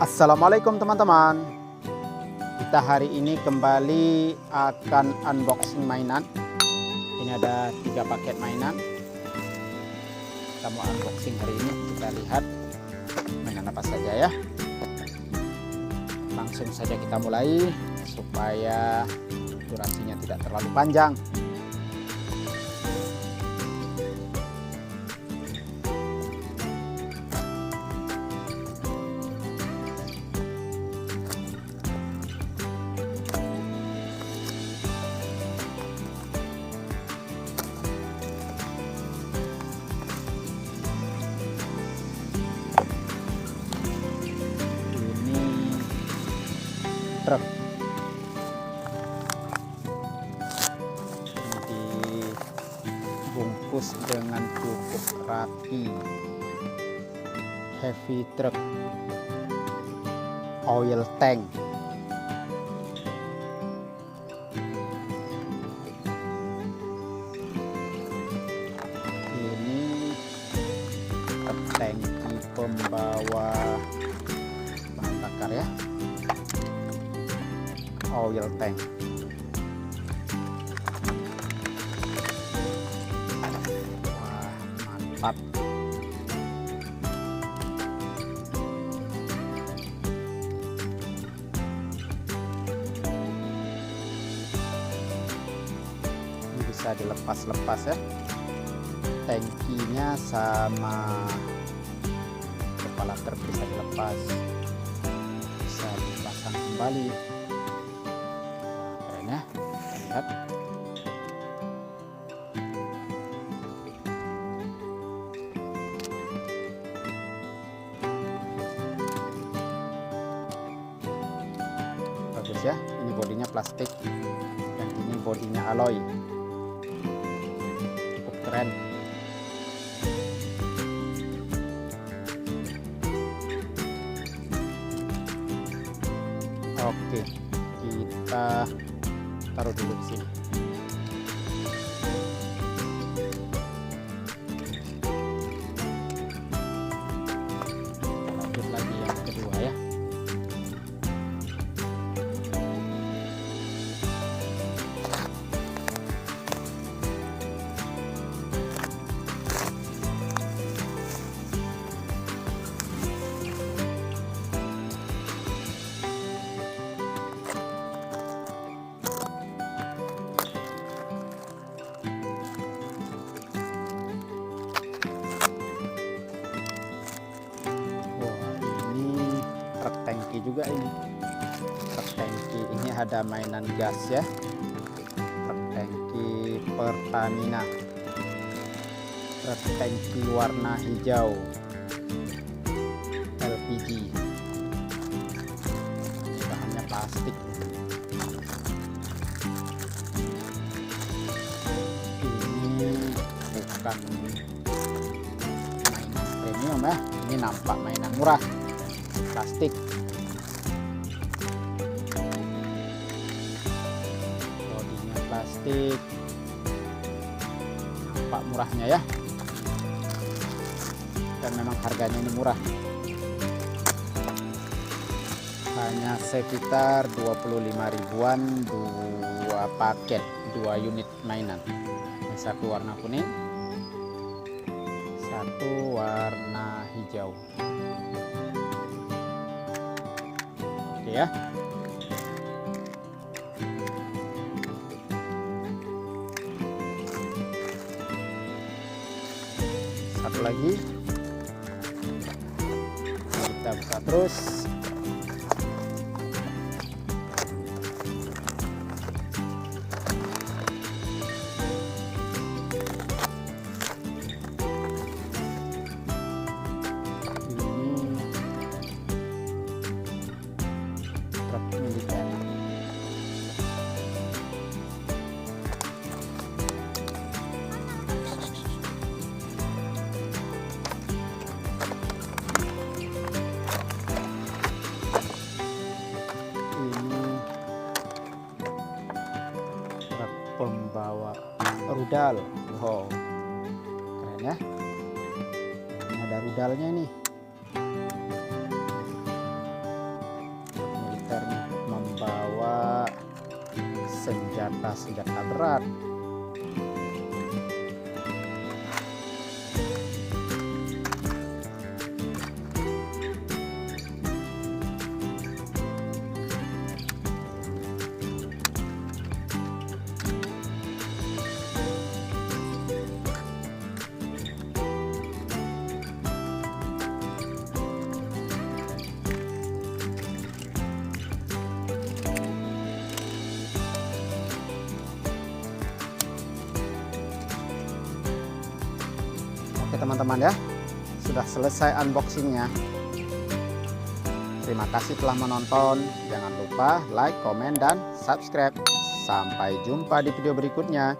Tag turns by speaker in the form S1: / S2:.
S1: Assalamualaikum teman-teman. Kita hari ini kembali akan unboxing mainan. Ini ada 3 paket mainan. Kita mau unboxing hari ini. Kita lihat mainan apa saja ya. Langsung saja kita mulai supaya durasinya tidak terlalu panjang. Truk dibungkus dengan cukup rapi. Heavy truck oil tank. Ini tangki pembawa bahan bakar ya, oil tank. Wah, mantap. Ini bisa dilepas-lepas ya. Tangkinya sama kepala truk bisa dilepas, bisa dipasang kembali. Ya, lihat. Bagus ya, ini bodinya plastik dan ini bodinya alloy. Cukup keren. Oke, kita taruh dulu di sini. Lanjut lagi yang kedua ya. Tangki juga ini. Truk tangki ini ada mainan gas ya. Truk tangki Pertamina. Truk tangki warna hijau LPG. Bahannya plastik. Ini bukan mainan premium ya. Ini nampak mainan murah. Plastik. Bodinya plastik. Nampak murahnya ya. Dan memang harganya ini murah. Hanya sekitar 25 ribuan 2 paket, 2 unit mainan. Yang satu warna kuning, satu warna hijau. Ya, satu lagi kita buka terus. Militer. Pembawa rudal. Wow, keren ya. Ini ada rudalnya nih. senjata-senjata berat. Oke teman-teman ya, sudah selesai unboxingnya. Terima kasih telah menonton. Jangan lupa like, komen, dan subscribe. Sampai jumpa di video berikutnya.